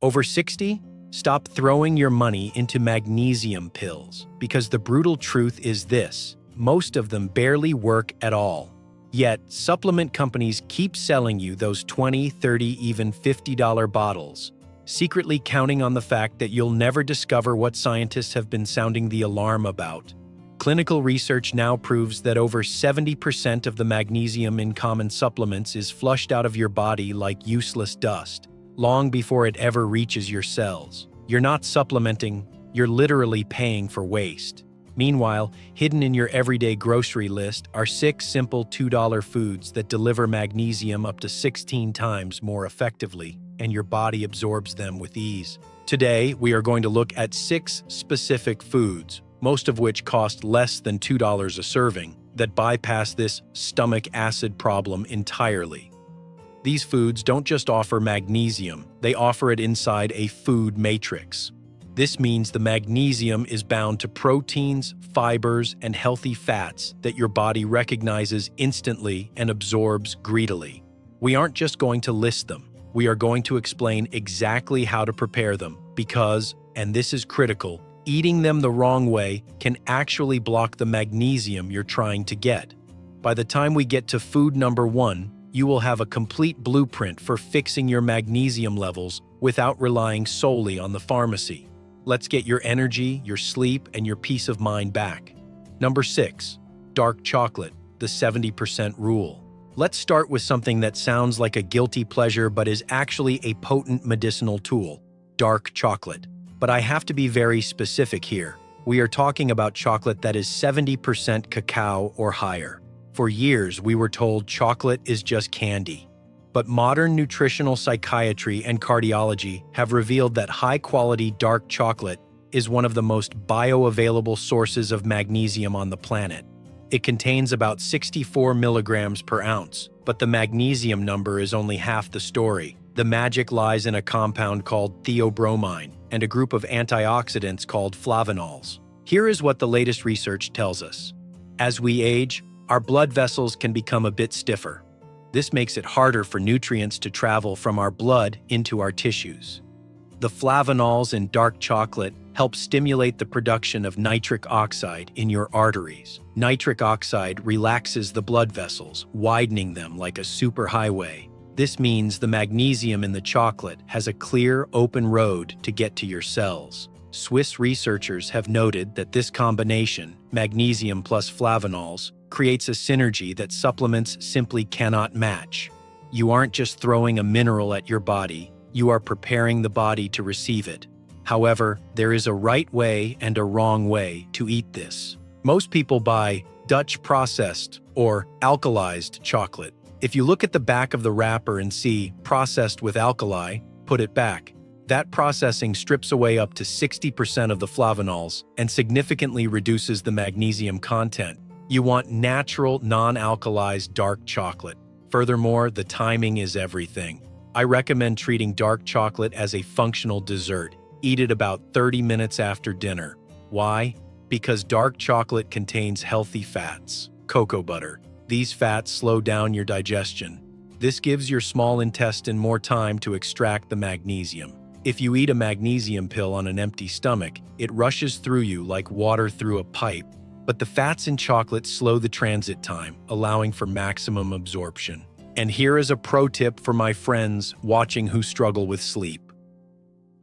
Over 60? Stop throwing your money into magnesium pills, because the brutal truth is this: most of them barely work at all. Yet, supplement companies keep selling you those $20, $30, even $50 bottles, secretly counting on the fact that you'll never discover what scientists have been sounding the alarm about. Clinical research now proves that over 70% of the magnesium in common supplements is flushed out of your body like useless dust, long before it ever reaches your cells. You're not supplementing, you're literally paying for waste. Meanwhile, hidden in your everyday grocery list are 6 simple $2 foods that deliver magnesium up to 16 times more effectively, and your body absorbs them with ease. Today, we are going to look at 6 specific foods, most of which cost less than $2 a serving, that bypass this stomach acid problem entirely. These foods don't just offer magnesium, they offer it inside a food matrix. This means the magnesium is bound to proteins, fibers, and healthy fats that your body recognizes instantly and absorbs greedily. We aren't just going to list them, we are going to explain exactly how to prepare them because, and this is critical, eating them the wrong way can actually block the magnesium you're trying to get. By the time we get to food number 1, you will have a complete blueprint for fixing your magnesium levels without relying solely on the pharmacy. Let's get your energy, your sleep, and your peace of mind back. Number 6. Dark chocolate, the 70% rule. Let's start with something that sounds like a guilty pleasure but is actually a potent medicinal tool: dark chocolate. But I have to be very specific here. We are talking about chocolate that is 70% cacao or higher. For years, we were told chocolate is just candy. But modern nutritional psychiatry and cardiology have revealed that high-quality dark chocolate is one of the most bioavailable sources of magnesium on the planet. It contains about 64 milligrams per ounce, but the magnesium number is only half the story. The magic lies in a compound called theobromine and a group of antioxidants called flavonols. Here is what the latest research tells us. As we age, our blood vessels can become a bit stiffer. This makes it harder for nutrients to travel from our blood into our tissues. The flavonols in dark chocolate help stimulate the production of nitric oxide in your arteries. Nitric oxide relaxes the blood vessels, widening them like a superhighway. This means the magnesium in the chocolate has a clear, open road to get to your cells. Swiss researchers have noted that this combination, magnesium plus flavonols, creates a synergy that supplements simply cannot match. You aren't just throwing a mineral at your body, you are preparing the body to receive it. However, there is a right way and a wrong way to eat this. Most people buy Dutch processed or alkalized chocolate. If you look at the back of the wrapper and see processed with alkali, put it back. That processing strips away up to 60% of the flavonols and significantly reduces the magnesium content. You want natural, non-alkalized dark chocolate. Furthermore, the timing is everything. I recommend treating dark chocolate as a functional dessert. Eat it about 30 minutes after dinner. Why? Because dark chocolate contains healthy fats, cocoa butter. These fats slow down your digestion. This gives your small intestine more time to extract the magnesium. If you eat a magnesium pill on an empty stomach, it rushes through you like water through a pipe. But the fats in chocolate slow the transit time, allowing for maximum absorption. And here is a pro tip for my friends watching who struggle with sleep.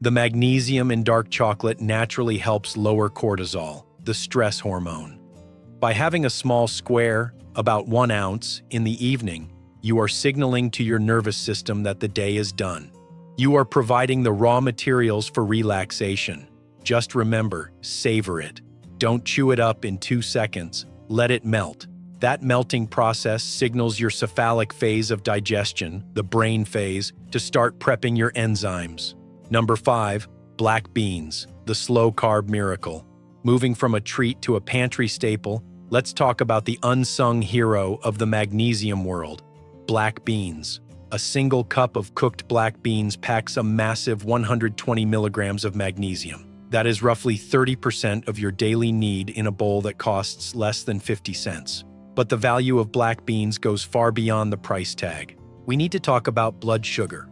The magnesium in dark chocolate naturally helps lower cortisol, the stress hormone. By having a small square, about 1 ounce, in the evening, you are signaling to your nervous system that the day is done. You are providing the raw materials for relaxation. Just remember, savor it. Don't chew it up in 2 seconds. Let it melt. That melting process signals your cephalic phase of digestion, the brain phase, to start prepping your enzymes. Number 5, black beans, the slow-carb miracle. Moving from a treat to a pantry staple, let's talk about the unsung hero of the magnesium world, black beans. A single cup of cooked black beans packs a massive 120 milligrams of magnesium. That is roughly 30% of your daily need in a bowl that costs less than 50 cents. But the value of black beans goes far beyond the price tag. We need to talk about blood sugar.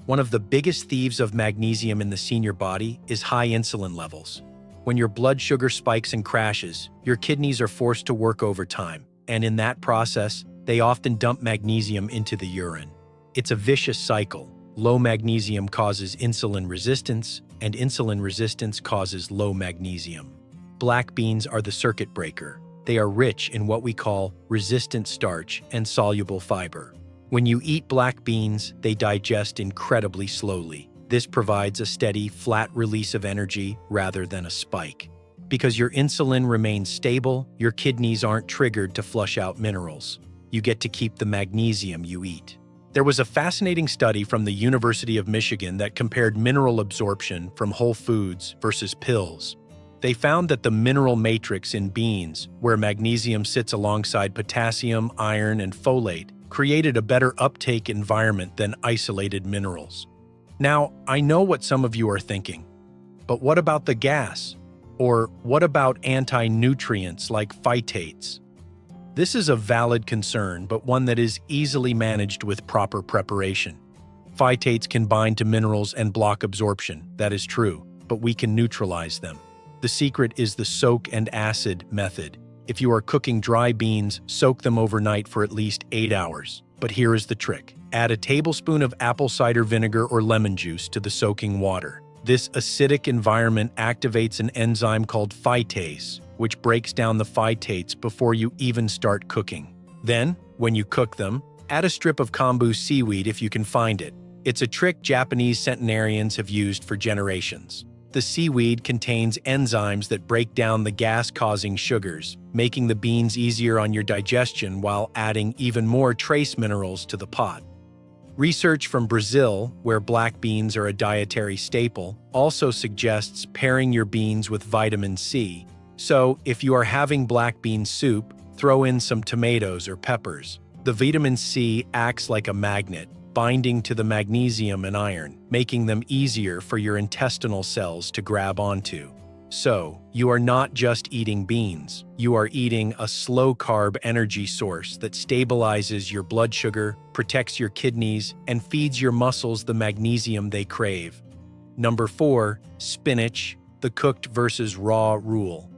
One of the biggest thieves of magnesium in the senior body is high insulin levels. When your blood sugar spikes and crashes, your kidneys are forced to work overtime, and in that process, they often dump magnesium into the urine. It's a vicious cycle. Low magnesium causes insulin resistance, and insulin resistance causes low magnesium. Black beans are the circuit breaker. They are rich in what we call resistant starch and soluble fiber. When you eat black beans, they digest incredibly slowly. This provides a steady, flat release of energy rather than a spike. Because your insulin remains stable, your kidneys aren't triggered to flush out minerals. You get to keep the magnesium you eat. There was a fascinating study from the University of Michigan that compared mineral absorption from whole foods versus pills. They found that the mineral matrix in beans, where magnesium sits alongside potassium, iron, and folate, created a better uptake environment than isolated minerals. Now, I know what some of you are thinking, but what about the gas? Or what about anti-nutrients like phytates? This is a valid concern, but one that is easily managed with proper preparation. Phytates can bind to minerals and block absorption, that is true, but we can neutralize them. The secret is the soak and acid method. If you are cooking dry beans, soak them overnight for at least 8 hours. But here is the trick. Add a tablespoon of apple cider vinegar or lemon juice to the soaking water. This acidic environment activates an enzyme called phytase, which breaks down the phytates before you even start cooking. Then, when you cook them, add a strip of kombu seaweed if you can find it. It's a trick Japanese centenarians have used for generations. The seaweed contains enzymes that break down the gas-causing sugars, making the beans easier on your digestion while adding even more trace minerals to the pot. Research from Brazil, where black beans are a dietary staple, also suggests pairing your beans with vitamin C. So, if you are having black bean soup, throw in some tomatoes or peppers. The vitamin C acts like a magnet, binding to the magnesium and iron, making them easier for your intestinal cells to grab onto. So, you are not just eating beans, you are eating a slow-carb energy source that stabilizes your blood sugar, protects your kidneys, and feeds your muscles the magnesium they crave. Number 4, spinach, the cooked versus raw rule.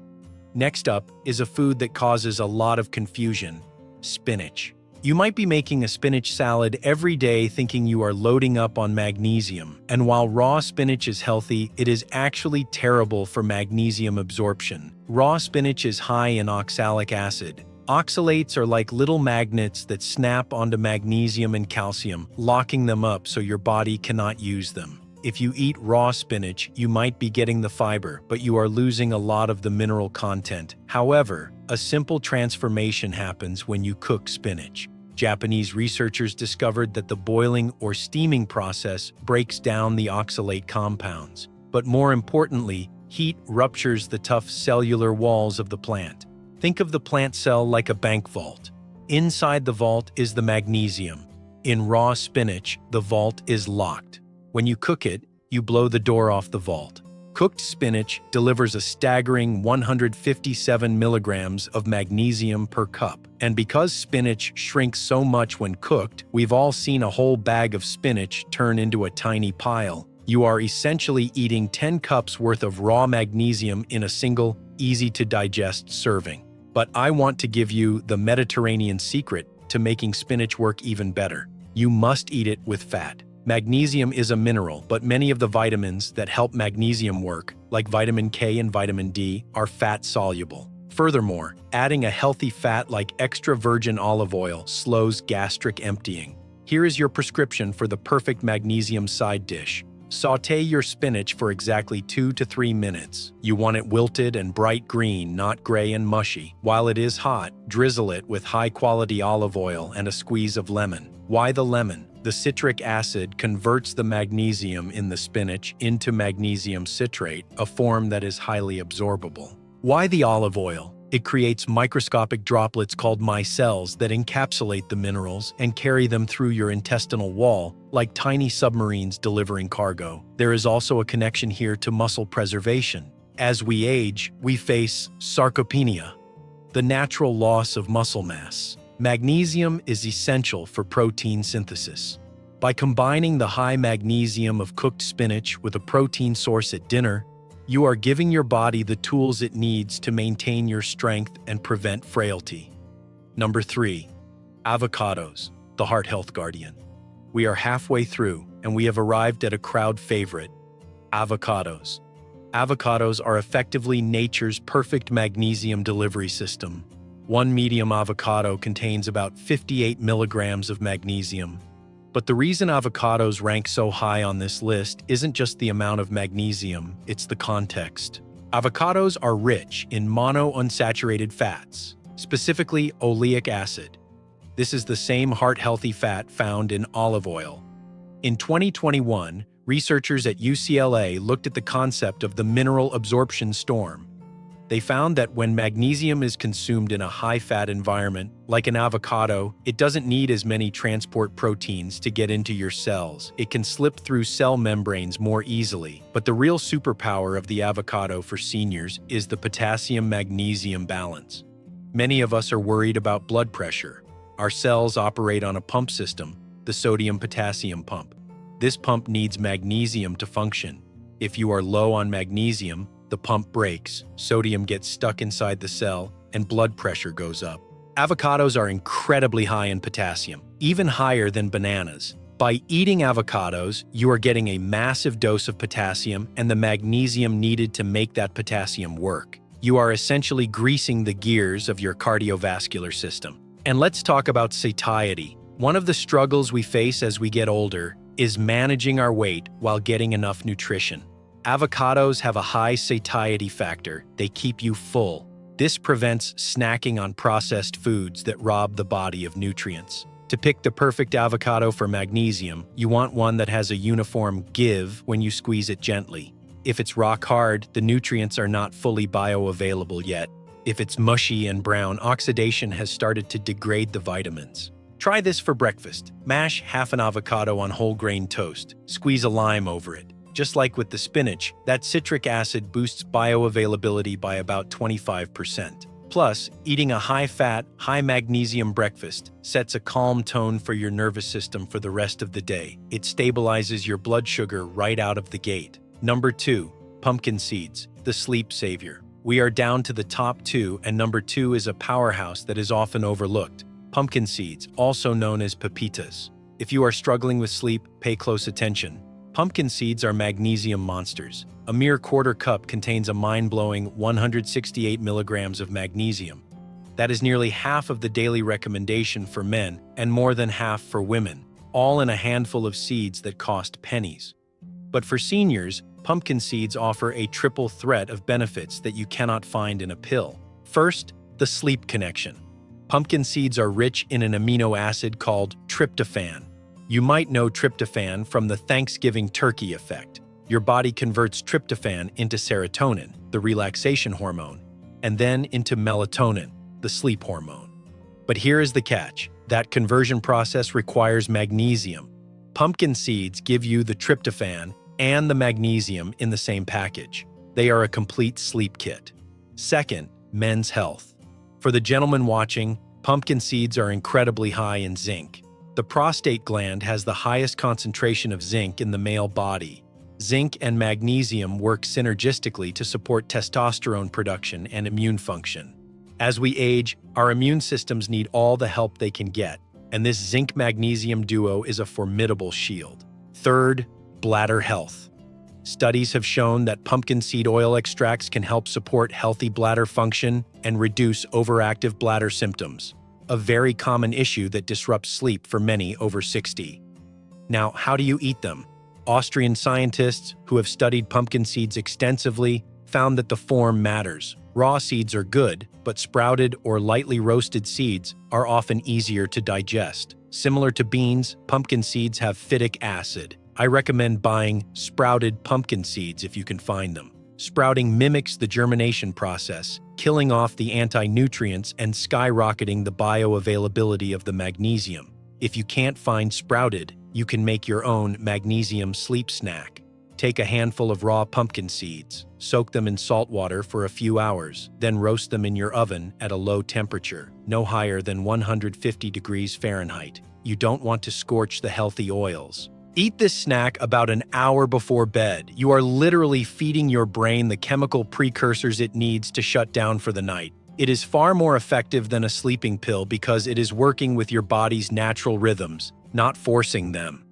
Next up is a food that causes a lot of confusion: spinach. You might be making a spinach salad every day thinking you are loading up on magnesium, and while raw spinach is healthy, it is actually terrible for magnesium absorption. Raw spinach is high in oxalic acid. Oxalates are like little magnets that snap onto magnesium and calcium, locking them up so your body cannot use them. If you eat raw spinach, you might be getting the fiber, but you are losing a lot of the mineral content. However, a simple transformation happens when you cook spinach. Japanese researchers discovered that the boiling or steaming process breaks down the oxalate compounds. But more importantly, heat ruptures the tough cellular walls of the plant. Think of the plant cell like a bank vault. Inside the vault is the magnesium. In raw spinach, the vault is locked. When you cook it, you blow the door off the vault. Cooked spinach delivers a staggering 157 milligrams of magnesium per cup. And because spinach shrinks so much when cooked, we've all seen a whole bag of spinach turn into a tiny pile. You are essentially eating 10 cups worth of raw magnesium in a single, easy-to-digest serving. But I want to give you the Mediterranean secret to making spinach work even better. You must eat it with fat. Magnesium is a mineral, but many of the vitamins that help magnesium work, like vitamin K and vitamin D, are fat-soluble. Furthermore, adding a healthy fat like extra virgin olive oil slows gastric emptying. Here is your prescription for the perfect magnesium side dish. Sauté your spinach for exactly 2 to 3 minutes. You want it wilted and bright green, not gray and mushy. While it is hot, drizzle it with high-quality olive oil and a squeeze of lemon. Why the lemon? The citric acid converts the magnesium in the spinach into magnesium citrate, a form that is highly absorbable. Why the olive oil? It creates microscopic droplets called micelles that encapsulate the minerals and carry them through your intestinal wall, like tiny submarines delivering cargo. There is also a connection here to muscle preservation. As we age, we face sarcopenia, the natural loss of muscle mass. Magnesium is essential for protein synthesis. By combining the high magnesium of cooked spinach with a protein source at dinner, you are giving your body the tools it needs to maintain your strength and prevent frailty. Number 3. Avocados, the heart health guardian. We are halfway through, and we have arrived at a crowd favorite: avocados. Avocados are effectively nature's perfect magnesium delivery system. One medium avocado contains about 58 milligrams of magnesium. But the reason avocados rank so high on this list isn't just the amount of magnesium, it's the context. Avocados are rich in monounsaturated fats, specifically oleic acid. This is the same heart-healthy fat found in olive oil. In 2021, researchers at UCLA looked at the concept of the mineral absorption storm. They found that when magnesium is consumed in a high-fat environment, like an avocado, it doesn't need as many transport proteins to get into your cells. It can slip through cell membranes more easily. But the real superpower of the avocado for seniors is the potassium-magnesium balance. Many of us are worried about blood pressure. Our cells operate on a pump system, the sodium-potassium pump. This pump needs magnesium to function. If you are low on magnesium, the pump breaks, sodium gets stuck inside the cell, and blood pressure goes up. Avocados are incredibly high in potassium, even higher than bananas. By eating avocados, you are getting a massive dose of potassium and the magnesium needed to make that potassium work. You are essentially greasing the gears of your cardiovascular system. And let's talk about satiety. One of the struggles we face as we get older is managing our weight while getting enough nutrition. Avocados have a high satiety factor. They keep you full. This prevents snacking on processed foods that rob the body of nutrients. To pick the perfect avocado for magnesium, you want one that has a uniform give when you squeeze it gently. If it's rock hard, the nutrients are not fully bioavailable yet. If it's mushy and brown, oxidation has started to degrade the vitamins. Try this for breakfast. Mash half an avocado on whole grain toast. Squeeze a lime over it. Just like with the spinach, that citric acid boosts bioavailability by about 25%. Plus, eating a high-fat, high-magnesium breakfast sets a calm tone for your nervous system for the rest of the day. It stabilizes your blood sugar right out of the gate. Number 2. Pumpkin seeds, the sleep savior. We are down to the top 2, and number 2 is a powerhouse that is often overlooked. Pumpkin seeds, also known as pepitas. If you are struggling with sleep, pay close attention. Pumpkin seeds are magnesium monsters. A mere quarter cup contains a mind-blowing 168 milligrams of magnesium. That is nearly half of the daily recommendation for men and more than half for women, all in a handful of seeds that cost pennies. But for seniors, pumpkin seeds offer a triple threat of benefits that you cannot find in a pill. First, the sleep connection. Pumpkin seeds are rich in an amino acid called tryptophan. You might know tryptophan from the Thanksgiving turkey effect. Your body converts tryptophan into serotonin, the relaxation hormone, and then into melatonin, the sleep hormone. But here is the catch. That conversion process requires magnesium. Pumpkin seeds give you the tryptophan and the magnesium in the same package. They are a complete sleep kit. Second, men's health. For the gentleman watching, pumpkin seeds are incredibly high in zinc. The prostate gland has the highest concentration of zinc in the male body. Zinc and magnesium work synergistically to support testosterone production and immune function. As we age, our immune systems need all the help they can get, and this zinc-magnesium duo is a formidable shield. Third, bladder health. Studies have shown that pumpkin seed oil extracts can help support healthy bladder function and reduce overactive bladder symptoms, a very common issue that disrupts sleep for many over 60. Now, how do you eat them? Austrian scientists who have studied pumpkin seeds extensively found that the form matters. Raw seeds are good, but sprouted or lightly roasted seeds are often easier to digest. Similar to beans, pumpkin seeds have phytic acid. I recommend buying sprouted pumpkin seeds if you can find them. Sprouting mimics the germination process, killing off the anti-nutrients and skyrocketing the bioavailability of the magnesium. If you can't find sprouted, you can make your own magnesium sleep snack. Take a handful of raw pumpkin seeds, soak them in salt water for a few hours, then roast them in your oven at a low temperature, no higher than 150 degrees Fahrenheit. you don't want to scorch the healthy oils. Eat this snack about an hour before bed. You are literally feeding your brain the chemical precursors it needs to shut down for the night. It is far more effective than a sleeping pill because it is working with your body's natural rhythms, not forcing them.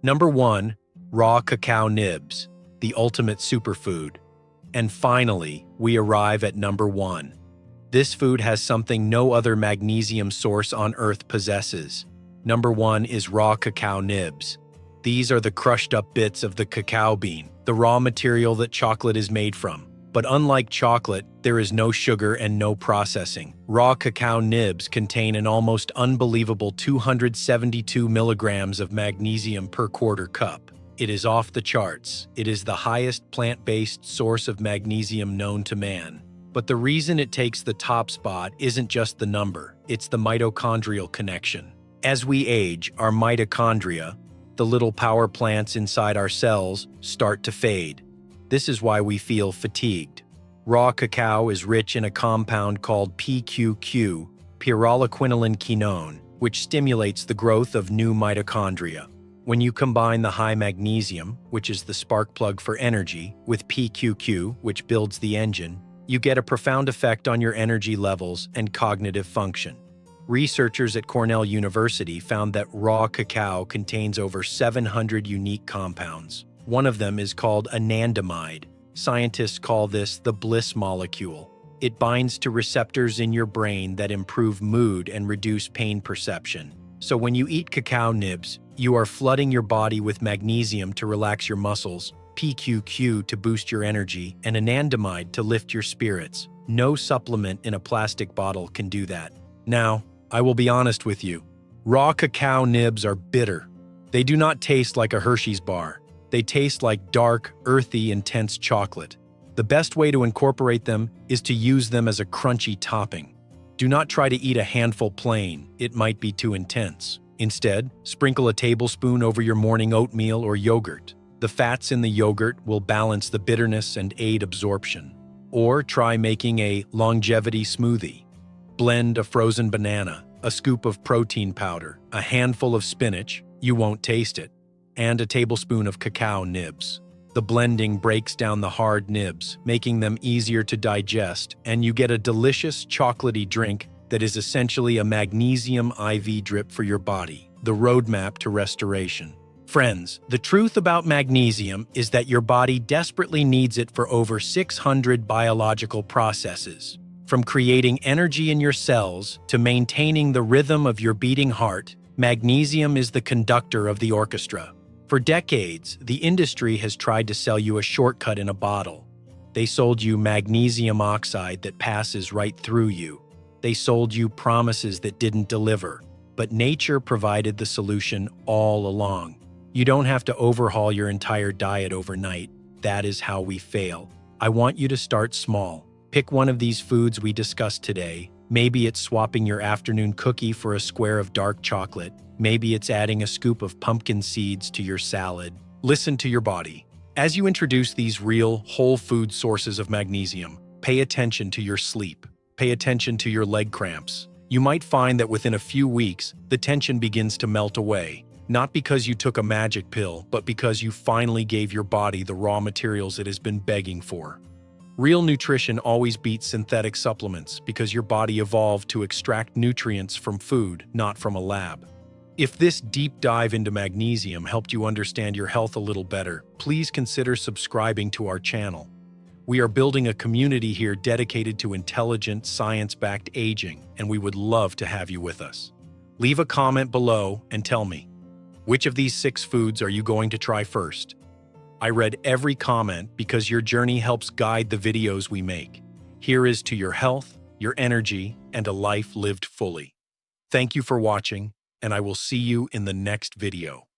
Number 1. Raw cacao nibs, the ultimate superfood. And finally, we arrive at number 1. This food has something no other magnesium source on Earth possesses. Number 1 is raw cacao nibs. These are the crushed up bits of the cacao bean, the raw material that chocolate is made from. But unlike chocolate, there is no sugar and no processing. Raw cacao nibs contain an almost unbelievable 272 milligrams of magnesium per quarter cup. It is off the charts. It is the highest plant-based source of magnesium known to man. But the reason it takes the top spot isn't just the number, it's the mitochondrial connection. As we age, our mitochondria, the little power plants inside our cells, start to fade. This is why we feel fatigued. Raw cacao is rich in a compound called PQQ, pyrroloquinoline, which stimulates the growth of new mitochondria. When you combine the high magnesium, which is the spark plug for energy, with PQQ, which builds the engine, you get a profound effect on your energy levels and cognitive function. Researchers at Cornell University found that raw cacao contains over 700 unique compounds. One of them is called anandamide. Scientists call this the bliss molecule. It binds to receptors in your brain that improve mood and reduce pain perception. So when you eat cacao nibs, you are flooding your body with magnesium to relax your muscles, PQQ to boost your energy, and anandamide to lift your spirits. No supplement in a plastic bottle can do that. Now, I will be honest with you. Raw cacao nibs are bitter. They do not taste like a Hershey's bar. They taste like dark, earthy, intense chocolate. The best way to incorporate them is to use them as a crunchy topping. Do not try to eat a handful plain. It might be too intense. Instead, sprinkle a tablespoon over your morning oatmeal or yogurt. The fats in the yogurt will balance the bitterness and aid absorption. Or try making a longevity smoothie. Blend a frozen banana, a scoop of protein powder, a handful of spinach, you won't taste it, and a tablespoon of cacao nibs. The blending breaks down the hard nibs, making them easier to digest, and you get a delicious chocolatey drink that is essentially a magnesium IV drip for your body, the roadmap to restoration. Friends, the truth about magnesium is that your body desperately needs it for over 600 biological processes. From creating energy in your cells to maintaining the rhythm of your beating heart, magnesium is the conductor of the orchestra. For decades, the industry has tried to sell you a shortcut in a bottle. They sold you magnesium oxide that passes right through you. They sold you promises that didn't deliver, but nature provided the solution all along. You don't have to overhaul your entire diet overnight. That is how we fail. I want you to start small. Pick one of these foods we discussed today. Maybe it's swapping your afternoon cookie for a square of dark chocolate. Maybe it's adding a scoop of pumpkin seeds to your salad. Listen to your body. As you introduce these real, whole food sources of magnesium, pay attention to your sleep. Pay attention to your leg cramps. You might find that within a few weeks, the tension begins to melt away. Not because you took a magic pill, but because you finally gave your body the raw materials it has been begging for. Real nutrition always beats synthetic supplements because your body evolved to extract nutrients from food, not from a lab. If this deep dive into magnesium helped you understand your health a little better, please consider subscribing to our channel. We are building a community here dedicated to intelligent, science-backed aging, and we would love to have you with us. Leave a comment below and tell me, which of these 6 foods are you going to try first? I read every comment because your journey helps guide the videos we make. Here is to your health, your energy, and a life lived fully. Thank you for watching, and I will see you in the next video.